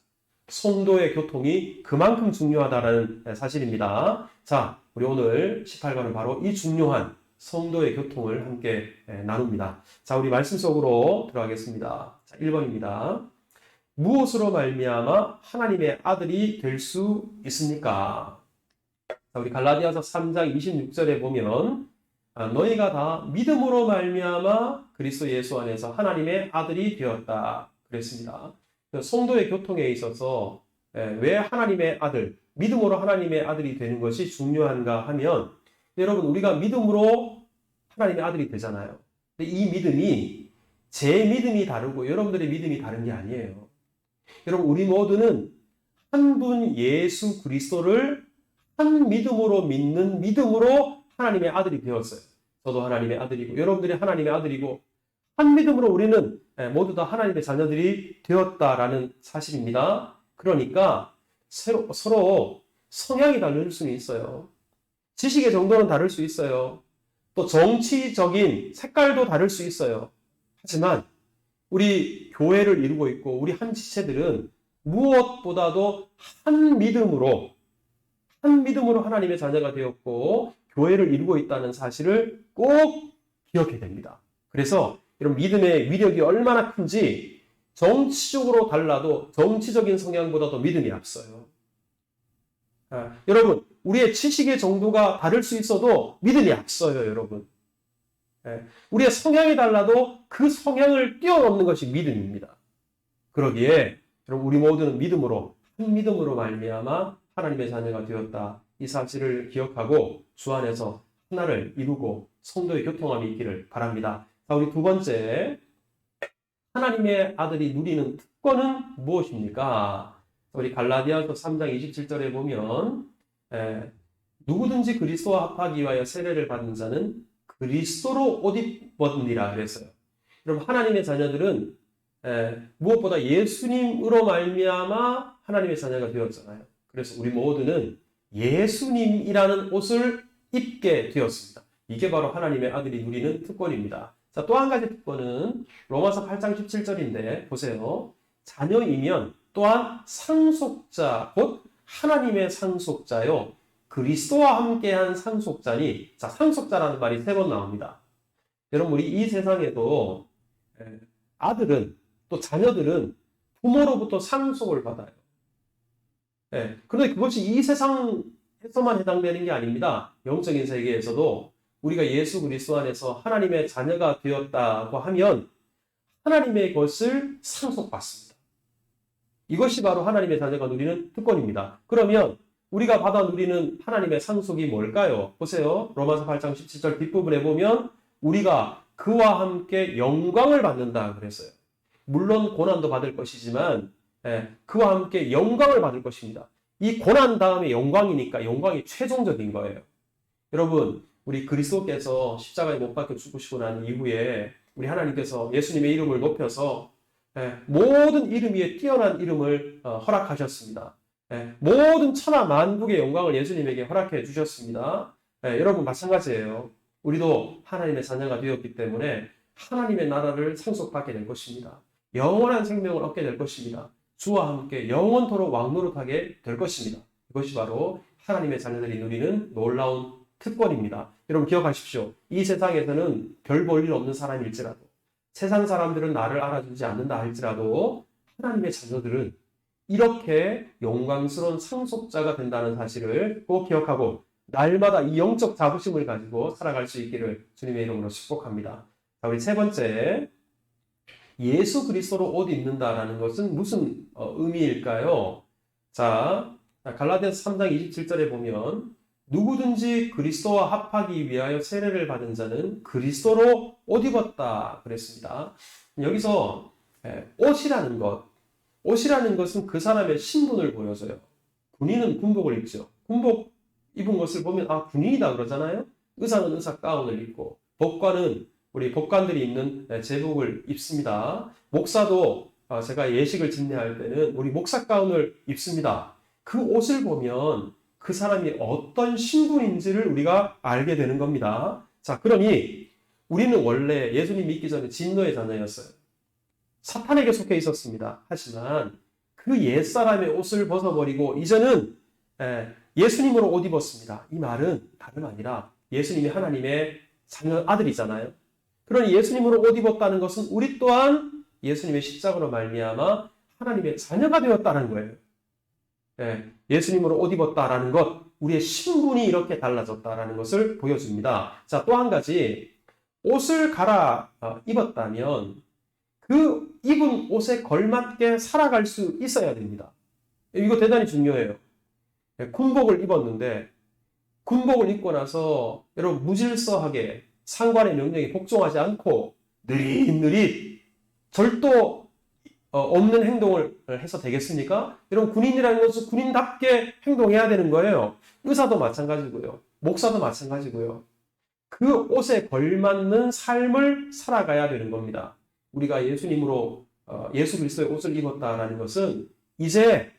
S1: 성도의 교통이 그만큼 중요하다는 사실입니다. 자, 우리 오늘 18과는 바로 이 중요한 성도의 교통을 함께 나눕니다. 자, 우리 말씀 속으로 들어가겠습니다. 자, 1번입니다. 무엇으로 말미암아 하나님의 아들이 될 수 있습니까? 자, 우리 갈라디아서 3장 26절에 보면 너희가 다 믿음으로 말미암아 그리스도 예수 안에서 하나님의 아들이 되었다 그랬습니다. 성도의 교통에 있어서 왜 하나님의 아들, 믿음으로 하나님의 아들이 되는 것이 중요한가 하면 여러분 우리가 믿음으로 하나님의 아들이 되잖아요. 근데 이 믿음이 제 믿음이 다르고 여러분들의 믿음이 다른 게 아니에요. 여러분 우리 모두는 한 분 예수 그리스도를 한 믿음으로 믿는 믿음으로 하나님의 아들이 되었어요. 저도 하나님의 아들이고 여러분들이 하나님의 아들이고 한 믿음으로 우리는 모두 다 하나님의 자녀들이 되었다라는 사실입니다. 그러니까 서로 성향이 다를 수는 있어요. 지식의 정도는 다를 수 있어요. 또 정치적인 색깔도 다를 수 있어요. 하지만 우리 교회를 이루고 있고 우리 한 지체들은 무엇보다도 한 믿음으로 하나님의 자녀가 되었고 교회를 이루고 있다는 사실을 꼭 기억해야 됩니다. 그래서 이런 믿음의 위력이 얼마나 큰지 정치적으로 달라도 정치적인 성향보다도 믿음이 앞서요. 여러분, 우리의 지식의 정도가 다를 수 있어도 믿음이 앞서요, 여러분. 우리의 성향이 달라도 그 성향을 뛰어넘는 것이 믿음입니다. 그러기에 여러분, 우리 모두는 믿음으로, 한 믿음으로 말미암아 하나님의 자녀가 되었다. 이 사실을 기억하고 주 안에서 하나를 이루고 성도의 교통함이 있기를 바랍니다. 자, 우리 두 번째, 하나님의 아들이 누리는 특권은 무엇입니까? 우리 갈라디아서 3장 27절에 보면 누구든지 그리스도와 합하기 위하여 세례를 받은 자는 그리스도로 옷 입었느니라 그랬어요. 여러분, 하나님의 자녀들은 무엇보다 예수님으로 말미암아 하나님의 자녀가 되었잖아요. 그래서 우리 모두는 예수님이라는 옷을 입게 되었습니다. 이게 바로 하나님의 아들이 누리는 특권입니다. 자, 또 한 가지 특권은 로마서 8장 17절인데 보세요. 자녀이면 또한 상속자, 곧 하나님의 상속자요. 그리스도와 함께한 상속자니, 자, 상속자라는 말이 3번 나옵니다. 여러분, 우리 이 세상에도 아들은, 또 자녀들은 부모로부터 상속을 받아요. 그런데 그것이 이 세상에서만 해당되는 게 아닙니다. 영적인 세계에서도 우리가 예수 그리스도 안에서 하나님의 자녀가 되었다고 하면 하나님의 것을 상속받습니다. 이것이 바로 하나님의 자녀가 누리는 특권입니다. 그러면 우리가 받아 누리는 하나님의 상속이 뭘까요? 보세요. 로마서 8장 17절 뒷부분에 보면 우리가 그와 함께 영광을 받는다 그랬어요. 물론 고난도 받을 것이지만 그와 함께 영광을 받을 것입니다. 이 고난 다음에 영광이니까 영광이 최종적인 거예요. 여러분, 우리 그리스도께서 십자가에 못 박혀 죽으시고 난 이후에 우리 하나님께서 예수님의 이름을 높여서 모든 이름 위에 뛰어난 이름을 허락하셨습니다. 모든 천하 만국의 영광을 예수님에게 허락해 주셨습니다. 여러분, 마찬가지예요. 우리도 하나님의 자녀가 되었기 때문에 하나님의 나라를 상속받게 될 것입니다. 영원한 생명을 얻게 될 것입니다. 주와 함께 영원토록 왕노릇하게 될 것입니다. 이것이 바로 하나님의 자녀들이 누리는 놀라운 특권입니다. 여러분, 기억하십시오. 이 세상에서는 별 볼 일 없는 사람일지라도, 세상 사람들은 나를 알아주지 않는다 할지라도 하나님의 자녀들은 이렇게 영광스러운 상속자가 된다는 사실을 꼭 기억하고 날마다 이 영적 자부심을 가지고 살아갈 수 있기를 주님의 이름으로 축복합니다. 자, 우리 세 번째, 예수 그리스도로 옷 입는다라는 것은 무슨 의미일까요? 자, 갈라디아서 3장 27절에 보면 누구든지 그리스도와 합하기 위하여 세례를 받은 자는 그리스도로 옷 입었다 그랬습니다. 여기서 옷이라는 것은 그 사람의 신분을 보여줘요. 군인은 군복을 입죠. 군복 입은 것을 보면 군인이다 그러잖아요. 의사는 의사 가운을 입고, 법관은 우리 법관들이 입는 제복을 입습니다. 목사도 제가 예식을 집례할 때는 우리 목사 가운을 입습니다. 그 옷을 보면 그 사람이 어떤 신분인지를 우리가 알게 되는 겁니다. 자, 그러니 우리는 원래 예수님 믿기 전에 진노의 자녀였어요. 사탄에게 속해 있었습니다. 하지만 그 옛사람의 옷을 벗어버리고 이제는 예수님으로 옷 입었습니다. 이 말은 다름 아니라 예수님이 하나님의 자녀 아들이잖아요. 그러니 예수님으로 옷 입었다는 것은 우리 또한 예수님의 십자가로 말미암아 하나님의 자녀가 되었다는 거예요. 예수님으로 옷 입었다라는 것, 우리의 신분이 이렇게 달라졌다라는 것을 보여줍니다. 자, 또 한 가지, 옷을 갈아 입었다면 그 입은 옷에 걸맞게 살아갈 수 있어야 됩니다. 이거 대단히 중요해요. 군복을 입었는데 군복을 입고 나서 여러분 무질서하게 상관의 명령에 복종하지 않고 느릿느릿 절도 없는 행동을 해서 되겠습니까? 여러분, 군인이라는 것은 군인답게 행동해야 되는 거예요. 의사도 마찬가지고요. 목사도 마찬가지고요. 그 옷에 걸맞는 삶을 살아가야 되는 겁니다. 우리가 예수님으로 예수 그리스도의 옷을 입었다라는 것은 이제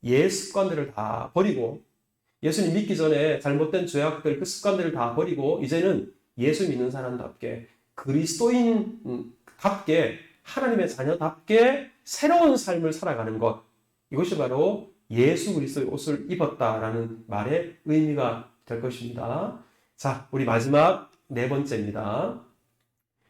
S1: 옛 습관들을 다 버리고, 예수님 믿기 전에 잘못된 죄악들, 그 습관들을 다 버리고 이제는 예수 믿는 사람답게, 그리스도인답게, 하나님의 자녀답게 새로운 삶을 살아가는 것, 이것이 바로 예수 그리스도의 옷을 입었다라는 말의 의미가 될 것입니다. 자, 우리 마지막 네 번째입니다.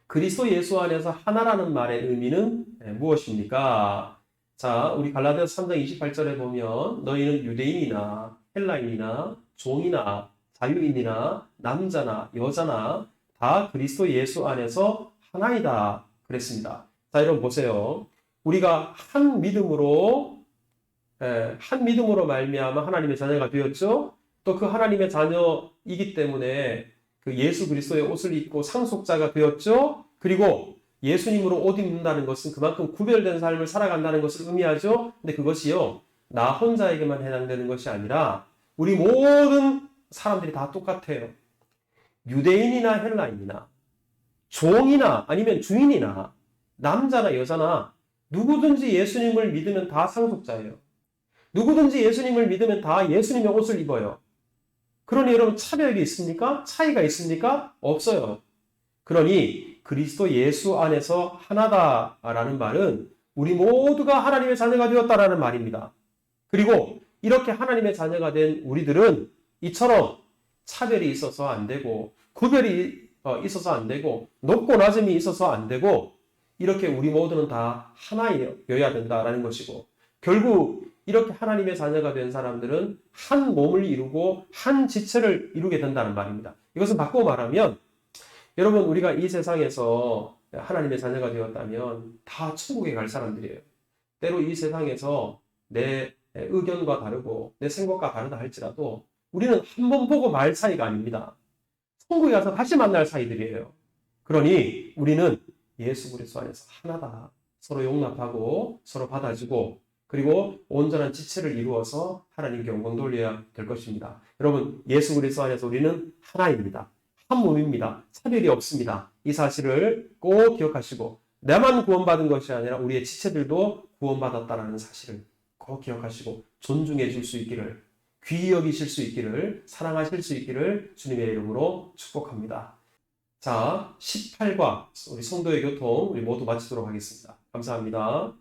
S1: 그리스도 예수 안에서 하나라는 말의 의미는 무엇입니까? 자, 우리 갈라디아서 3장 28절에 보면 너희는 유대인이나 헬라인이나 종이나 자유인이나 남자나 여자나 다 그리스도 예수 안에서 하나이다 그랬습니다. 자, 여러분 보세요. 우리가 한 믿음으로 말미암아 하나님의 자녀가 되었죠. 또 그 하나님의 자녀이기 때문에 그 예수 그리스도의 옷을 입고 상속자가 되었죠. 그리고 예수님으로 옷 입는다는 것은 그만큼 구별된 삶을 살아간다는 것을 의미하죠. 근데 그것이요, 나 혼자에게만 해당되는 것이 아니라 우리 모든 사람들이 다 똑같아요. 유대인이나 헬라인이나 종이나 아니면 주인이나 남자나 여자나 누구든지 예수님을 믿으면 다 상속자예요. 누구든지 예수님을 믿으면 다 예수님의 옷을 입어요. 그러니 여러분 차별이 있습니까? 차이가 있습니까? 없어요. 그러니 그리스도 예수 안에서 하나다라는 말은 우리 모두가 하나님의 자녀가 되었다라는 말입니다. 그리고 이렇게 하나님의 자녀가 된 우리들은 이처럼 차별이 있어서 안 되고 구별이 있어서 안 되고 높고 낮음이 있어서 안 되고 이렇게 우리 모두는 다 하나여야 된다라는 것이고, 결국 이렇게 하나님의 자녀가 된 사람들은 한 몸을 이루고 한 지체를 이루게 된다는 말입니다. 이것은 바꾸어 말하면 여러분, 우리가 이 세상에서 하나님의 자녀가 되었다면 다 천국에 갈 사람들이에요. 때로 이 세상에서 내 의견과 다르고 내 생각과 다르다 할지라도 우리는 한 번 보고 말 사이가 아닙니다. 천국에 가서 다시 만날 사이들이에요. 그러니 우리는 예수 그리스도 안에서 하나다. 서로 용납하고 서로 받아주고 그리고 온전한 지체를 이루어서 하나님께 영광 돌려야 될 것입니다. 여러분, 예수 그리스도 안에서 우리는 하나입니다. 한 몸입니다. 차별이 없습니다. 이 사실을 꼭 기억하시고, 나만 구원받은 것이 아니라 우리의 지체들도 구원받았다는 사실을 꼭 기억하시고 존중해 줄 수 있기를, 귀히 여기실 수 있기를, 사랑하실 수 있기를 주님의 이름으로 축복합니다. 자, 18과 우리 성도의 교통 우리 모두 마치도록 하겠습니다. 감사합니다.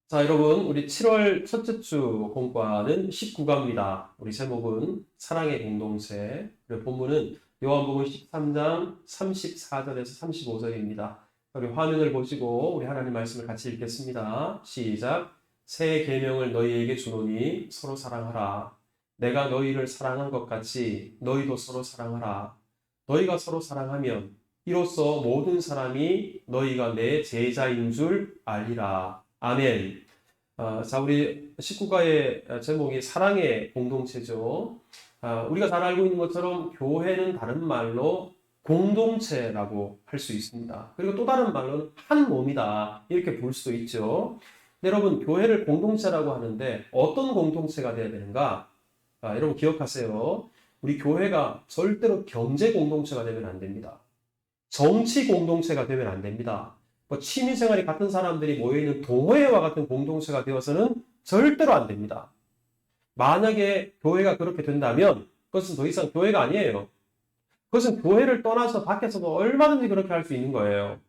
S1: 자, 여러분, 우리 7월 첫째 주 공과는 19과입니다. 우리 제목은 사랑의 공동체, 그리고 본문은 요한복음 13장 34절에서 35절입니다. 우리 화면을 보시고 우리 하나님 말씀을 같이 읽겠습니다. 시작. 새 계명을 너희에게 주노니 서로 사랑하라. 내가 너희를 사랑한 것 같이 너희도 서로 사랑하라. 너희가 서로 사랑하면 이로써 모든 사람이 너희가 내 제자인 줄 알리라. 아멘. 자, 우리 19과의 제목이 사랑의 공동체죠. 우리가 잘 알고 있는 것처럼 교회는 다른 말로 공동체라고 할 수 있습니다. 그리고 또 다른 말로는 한 몸이다, 이렇게 볼 수도 있죠. 여러분, 교회를 공동체라고 하는데 어떤 공동체가 돼야 되는가? 여러분 기억하세요. 우리 교회가 절대로 경제 공동체가 되면 안 됩니다. 정치 공동체가 되면 안 됩니다. 취미생활이 같은 사람들이 모여있는 동호회와 같은 공동체가 되어서는 절대로 안 됩니다. 만약에 교회가 그렇게 된다면 그것은 더 이상 교회가 아니에요. 그것은 교회를 떠나서 밖에서도 얼마든지 그렇게 할 수 있는 거예요.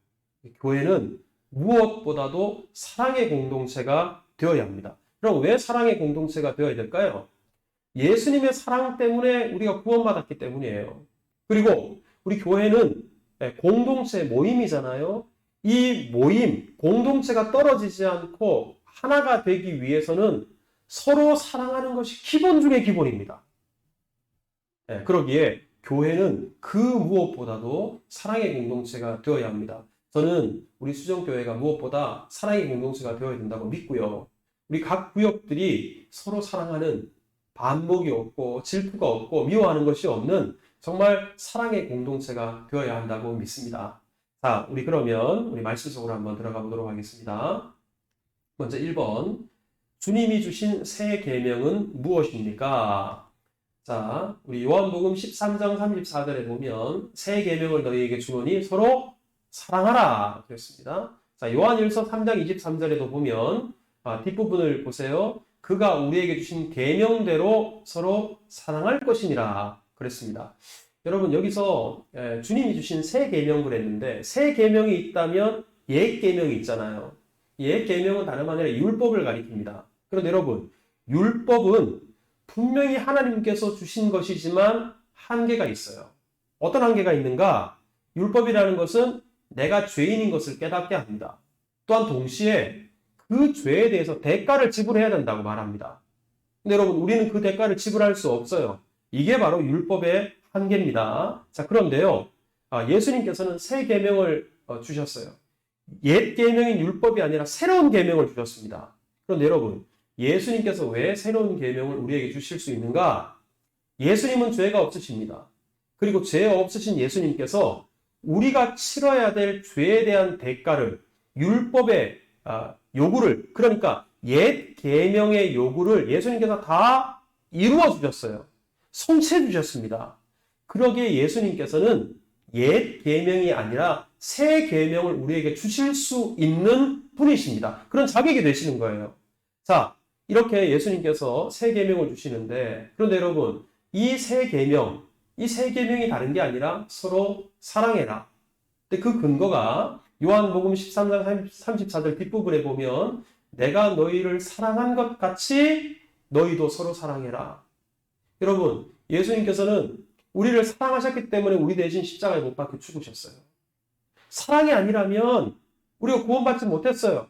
S1: 교회는 무엇보다도 사랑의 공동체가 되어야 합니다. 그럼 왜 사랑의 공동체가 되어야 될까요? 예수님의 사랑 때문에 우리가 구원받았기 때문이에요. 그리고 우리 교회는 공동체 모임이잖아요. 이 모임, 공동체가 떨어지지 않고 하나가 되기 위해서는 서로 사랑하는 것이 기본 중의 기본입니다. 그러기에 교회는 그 무엇보다도 사랑의 공동체가 되어야 합니다. 저는 우리 수정교회가 무엇보다 사랑의 공동체가 되어야 된다고 믿고요. 우리 각 구역들이 서로 사랑하는, 반목이 없고 질투가 없고 미워하는 것이 없는 정말 사랑의 공동체가 되어야 한다고 믿습니다. 자, 우리 그러면 우리 말씀 속으로 한번 들어가 보도록 하겠습니다. 먼저 1번. 주님이 주신 새 계명은 무엇입니까? 자, 우리 요한복음 13장 34절에 보면 새 계명을 너희에게 주노니 서로 사랑하라 그랬습니다. 자, 요한일서 3장 23절에도 보면 뒷부분을 보세요. 그가 우리에게 주신 계명대로 서로 사랑할 것이니라 그랬습니다. 여러분, 여기서 주님이 주신 새 계명 그랬는데 새 계명이 있다면 옛 계명이 있잖아요. 옛 계명은 다름 아니라 율법을 가리킵니다. 그런데 여러분, 율법은 분명히 하나님께서 주신 것이지만 한계가 있어요. 어떤 한계가 있는가? 율법이라는 것은 내가 죄인인 것을 깨닫게 합니다. 또한 동시에 그 죄에 대해서 대가를 지불해야 된다고 말합니다. 근데 여러분, 우리는 그 대가를 지불할 수 없어요. 이게 바로 율법의 한계입니다. 자, 그런데요, 예수님께서는 새 계명을 주셨어요. 옛 계명인 율법이 아니라 새로운 계명을 주셨습니다. 그런데 여러분, 예수님께서 왜 새로운 계명을 우리에게 주실 수 있는가? 예수님은 죄가 없으십니다. 그리고 죄 없으신 예수님께서 우리가 치러야 될 죄에 대한 대가를 율법의 요구를, 그러니까 옛 계명의 요구를 예수님께서 다 이루어 주셨어요. 성취해 주셨습니다. 그러기에 예수님께서는 옛 계명이 아니라 새 계명을 우리에게 주실 수 있는 분이십니다. 그런 자격이 되시는 거예요. 자, 이렇게 예수님께서 새 계명을 주시는데, 그런데 여러분, 이 새 계명이 다른 게 아니라 서로 사랑해라. 근데 그 근거가 요한복음 13장 34절 뒷부분에 보면 내가 너희를 사랑한 것 같이 너희도 서로 사랑해라. 여러분, 예수님께서는 우리를 사랑하셨기 때문에 우리 대신 십자가에 못 박혀 죽으셨어요. 사랑이 아니라면 우리가 구원받지 못했어요.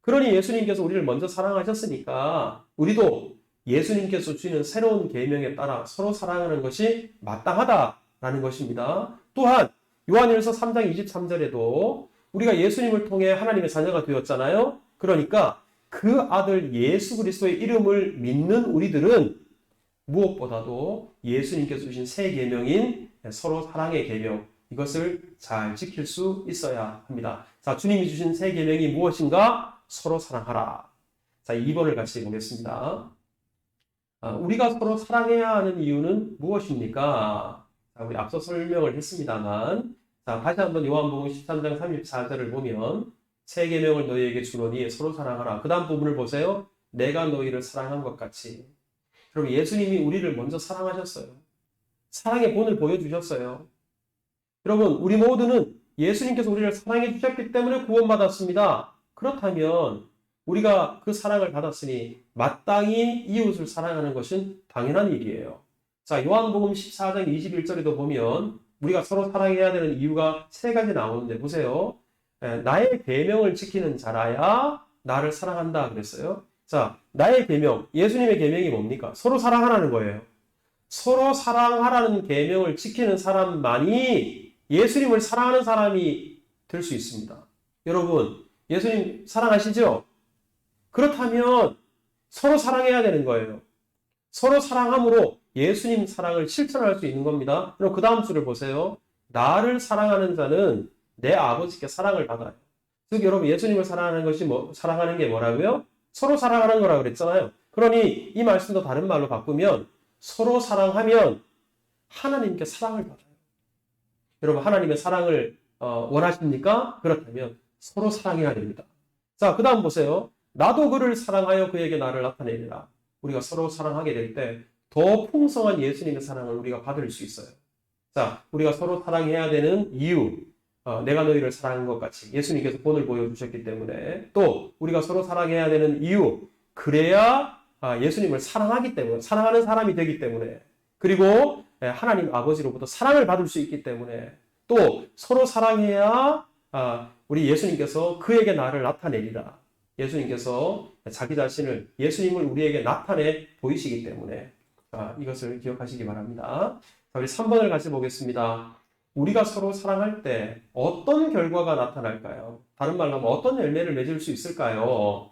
S1: 그러니 예수님께서 우리를 먼저 사랑하셨으니까 우리도 예수님께서 주시는 새로운 계명에 따라 서로 사랑하는 것이 마땅하다라는 것입니다. 또한 요한일서 3장 23절에도 우리가 예수님을 통해 하나님의 자녀가 되었잖아요. 그러니까 그 아들 예수 그리스도의 이름을 믿는 우리들은 무엇보다도 예수님께서 주신 새 계명인 서로 사랑의 계명, 이것을 잘 지킬 수 있어야 합니다. 자, 주님이 주신 새 계명이 무엇인가? 서로 사랑하라. 자, 2번을 같이 보겠습니다. 우리가 서로 사랑해야 하는 이유는 무엇입니까? 자, 우리 앞서 설명을 했습니다만, 자, 다시 한번 요한복음 13장 34절을 보면 새 계명을 너희에게 주노니 서로 사랑하라. 그 다음 부분을 보세요. 내가 너희를 사랑한 것 같이. 그럼 예수님이 우리를 먼저 사랑하셨어요. 사랑의 본을 보여주셨어요. 여러분, 우리 모두는 예수님께서 우리를 사랑해 주셨기 때문에 구원받았습니다. 그렇다면 우리가 그 사랑을 받았으니 마땅히 이웃을 사랑하는 것은 당연한 일이에요. 자, 요한복음 14장 21절에도 보면 우리가 서로 사랑해야 되는 이유가 세 가지 나오는데 보세요. 나의 계명을 지키는 자라야 나를 사랑한다 그랬어요. 자, 나의 계명, 예수님의 계명이 뭡니까? 서로 사랑하라는 거예요. 서로 사랑하라는 계명을 지키는 사람만이 예수님을 사랑하는 사람이 될 수 있습니다. 여러분, 예수님 사랑하시죠? 그렇다면 서로 사랑해야 되는 거예요. 서로 사랑함으로 예수님 사랑을 실천할 수 있는 겁니다. 그럼 그 다음 줄을 보세요. 나를 사랑하는 자는 내 아버지께 사랑을 받아요. 즉 여러분, 예수님을 사랑하는 것이 사랑하는 게 뭐라고요? 서로 사랑하는 거라고 그랬잖아요. 그러니 이 말씀도 다른 말로 바꾸면 서로 사랑하면 하나님께 사랑을 받아요. 여러분, 하나님의 사랑을 원하십니까? 그렇다면 서로 사랑해야 됩니다. 자, 그 다음 보세요. 나도 그를 사랑하여 그에게 나를 나타내리라. 우리가 서로 사랑하게 될 때 더 풍성한 예수님의 사랑을 우리가 받을 수 있어요. 자, 우리가 서로 사랑해야 되는 이유, 내가 너희를 사랑한 것 같이 예수님께서 본을 보여주셨기 때문에, 또 우리가 서로 사랑해야 되는 이유, 그래야 예수님을 사랑하기 때문에, 사랑하는 사람이 되기 때문에, 그리고 하나님 아버지로부터 사랑을 받을 수 있기 때문에, 또 서로 사랑해야 우리 예수님께서 그에게 나를 나타내리라. 예수님께서 자기 자신을, 예수님을 우리에게 나타내 보이시기 때문에 이것을 기억하시기 바랍니다. 자, 우리 3번을 같이 보겠습니다. 우리가 서로 사랑할 때 어떤 결과가 나타날까요? 다른 말로 하면 어떤 열매를 맺을 수 있을까요?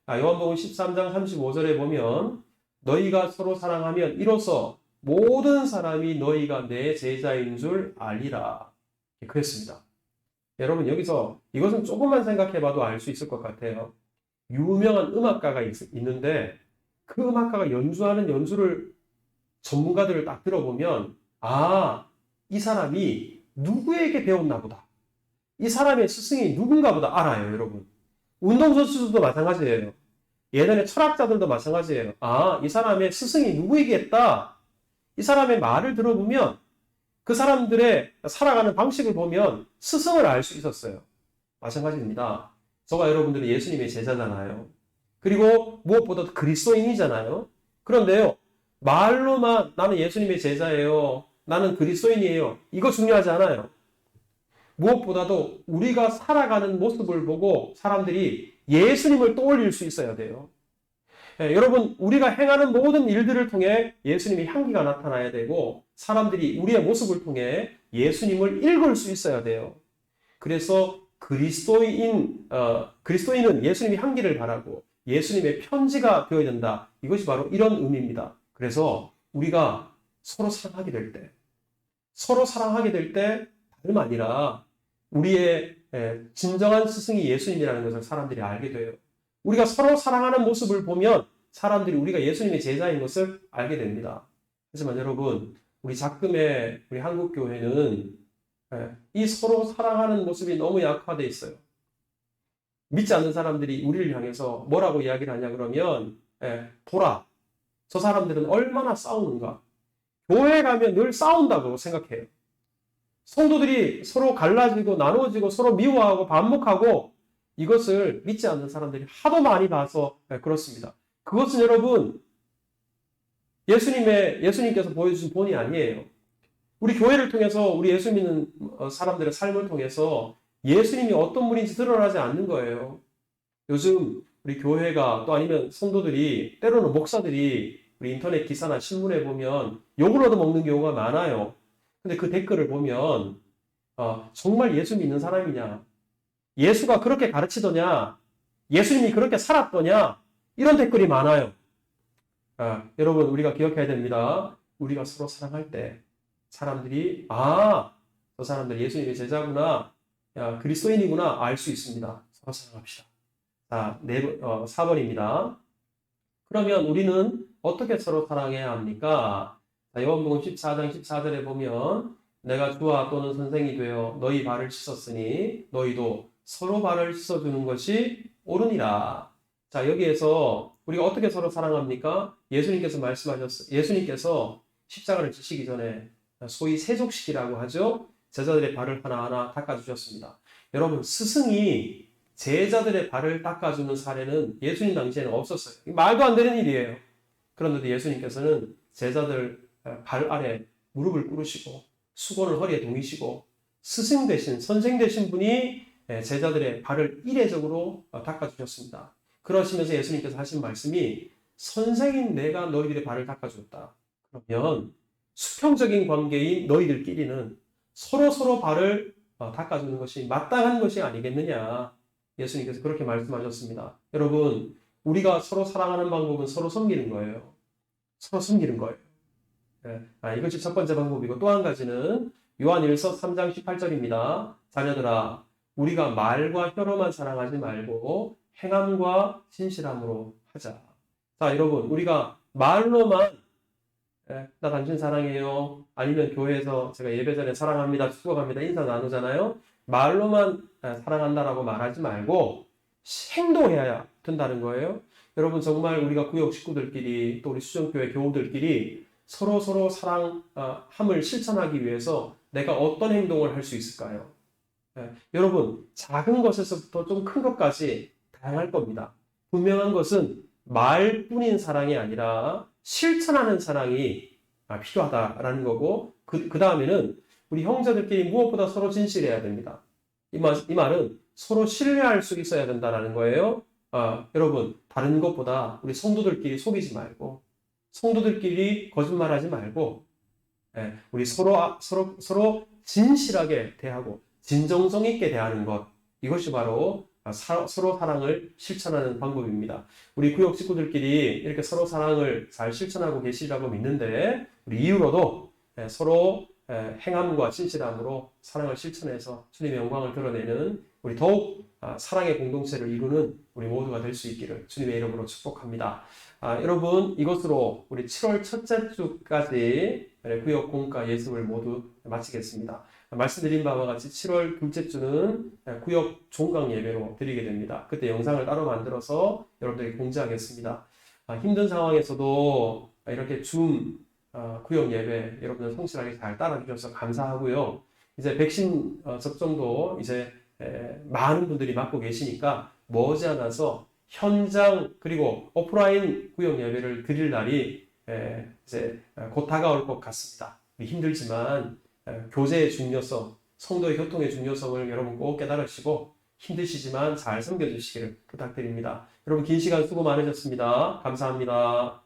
S1: 요한복음 13장 35절에 보면 너희가 서로 사랑하면 이로써 모든 사람이 너희가 내 제자인 줄 알리라. 그랬습니다. 여러분, 여기서 이것은 조금만 생각해봐도 알 수 있을 것 같아요. 유명한 음악가가 있는데 그 음악가가 연주하는 연주를 전문가들을 딱 들어보면 이 사람이 누구에게 배웠나 보다. 이 사람의 스승이 누군가 보다 알아요, 여러분. 운동선수들도 마찬가지예요. 예전에 철학자들도 마찬가지예요. 이 사람의 스승이 누구에게 했다. 이 사람의 말을 들어보면 그 사람들의 살아가는 방식을 보면 스승을 알 수 있었어요. 마찬가지입니다. 저가 여러분들이 예수님의 제자잖아요. 그리고 무엇보다도 그리스도인이잖아요. 그런데요, 말로만 나는 예수님의 제자예요, 나는 그리스도인이에요, 이거 중요하지 않아요. 무엇보다도 우리가 살아가는 모습을 보고 사람들이 예수님을 떠올릴 수 있어야 돼요. 여러분, 우리가 행하는 모든 일들을 통해 예수님의 향기가 나타나야 되고 사람들이 우리의 모습을 통해 예수님을 읽을 수 있어야 돼요. 그래서 그리스도인은 예수님의 향기를 바라고 예수님의 편지가 되어야 된다. 이것이 바로 이런 의미입니다. 그래서 우리가 서로 사랑하게 될 때 다름 아니라 우리의 진정한 스승이 예수님이라는 것을 사람들이 알게 돼요. 우리가 서로 사랑하는 모습을 보면 사람들이 우리가 예수님의 제자인 것을 알게 됩니다. 하지만 여러분, 우리 작금의 우리 한국교회는 이 서로 사랑하는 모습이 너무 약화되어 있어요. 믿지 않는 사람들이 우리를 향해서 뭐라고 이야기를 하냐 그러면 보라, 저 사람들은 얼마나 싸우는가. 교회 가면 늘 싸운다고 생각해요. 성도들이 서로 갈라지고 나누어지고 서로 미워하고 반목하고 이것을 믿지 않는 사람들이 하도 많이 봐서 그렇습니다. 그것은 여러분 예수님께서 보여주신 본이 아니에요. 우리 교회를 통해서 우리 예수 믿는 사람들의 삶을 통해서 예수님이 어떤 분인지 드러나지 않는 거예요. 요즘 우리 교회가 또 아니면 성도들이 때로는 목사들이 우리 인터넷 기사나 신문에 보면 욕을 얻어먹는 경우가 많아요. 근데 그 댓글을 보면 정말 예수 믿는 사람이냐? 예수가 그렇게 가르치더냐? 예수님이 그렇게 살았더냐? 이런 댓글이 많아요. 여러분, 우리가 기억해야 됩니다. 우리가 서로 사랑할 때 사람들이 저 사람들 예수님의 제자구나, 그리스도인이구나 알 수 있습니다. 서로 사랑합시다. 자, 4번입니다. 그러면 우리는 어떻게 서로 사랑해야 합니까? 자, 요한복음 14장 14절에 보면 내가 주와 또는 선생이 되어 너희 발을 씻었으니 너희도 서로 발을 씻어주는 것이 옳으니라. 자, 여기에서 우리가 어떻게 서로 사랑합니까? 예수님께서 십자가를 지시기 전에 소위 세족식이라고 하죠. 제자들의 발을 하나하나 닦아주셨습니다. 여러분, 스승이 제자들의 발을 닦아주는 사례는 예수님 당시에는 없었어요. 말도 안 되는 일이에요. 그런데도 예수님께서는 제자들 발 아래 무릎을 꿇으시고 수건을 허리에 동이시고 스승 대신, 선생 되신 분이 제자들의 발을 이례적으로 닦아주셨습니다. 그러시면서 예수님께서 하신 말씀이 선생인 내가 너희들의 발을 닦아줬다. 그러면 수평적인 관계인 너희들끼리는 서로 발을 닦아주는 것이 마땅한 것이 아니겠느냐. 예수님께서 그렇게 말씀하셨습니다. 여러분, 우리가 서로 사랑하는 방법은 서로 섬기는 거예요. 서로 섬기는 거예요. 이것이 첫 번째 방법이고, 또 한 가지는 요한일서 3장 18절입니다. 자녀들아, 우리가 말과 혀로만 사랑하지 말고 행함과 진실함으로 하자. 자, 여러분, 우리가 말로만 나 당신 사랑해요, 아니면 교회에서 제가 예배 전에 사랑합니다, 축복합니다, 인사 나누잖아요. 말로만 사랑한다라고 말하지 말고 행동해야 된다는 거예요. 여러분, 정말 우리가 구역 식구들끼리 또 우리 수정교회 교우들끼리 서로 사랑함을 실천하기 위해서 내가 어떤 행동을 할 수 있을까요? 여러분, 작은 것에서부터 좀 큰 것까지 다양할 겁니다. 분명한 것은 말뿐인 사랑이 아니라 실천하는 사랑이 필요하다라는 거고, 그 다음에는 우리 형제들끼리 무엇보다 서로 진실해야 됩니다. 이 말은 서로 신뢰할 수 있어야 된다는 거예요. 여러분, 다른 것보다 우리 성도들끼리 속이지 말고, 성도들끼리 거짓말하지 말고, 우리 서로 진실하게 대하고 진정성 있게 대하는 것, 이것이 바로 서로 사랑을 실천하는 방법입니다. 우리 구역 식구들끼리 이렇게 서로 사랑을 잘 실천하고 계시라고 믿는데, 우리 이후로도 서로 행함과 진실함으로 사랑을 실천해서 주님의 영광을 드러내는 우리 더욱 사랑의 공동체를 이루는 우리 모두가 될 수 있기를 주님의 이름으로 축복합니다. 여러분, 이것으로 우리 7월 첫째 주까지 구역 공과 예습을 모두 마치겠습니다. 말씀드린 바와 같이 7월 둘째 주는 구역 종강 예배로 드리게 됩니다. 그때 영상을 따로 만들어서 여러분들에게 공지하겠습니다. 힘든 상황에서도 이렇게 구역 예배 여러분들 성실하게 잘 따라주셔서 감사하고요. 이제 백신 접종도 이제 많은 분들이 맡고 계시니까 머지않아서 현장 그리고 오프라인 구역 예배를 드릴 날이 이제 곧 다가올 것 같습니다. 힘들지만 교제의 중요성, 성도의 교통의 중요성을 여러분 꼭 깨달으시고 힘드시지만 잘 섬겨주시기를 부탁드립니다. 여러분 긴 시간 수고 많으셨습니다. 감사합니다.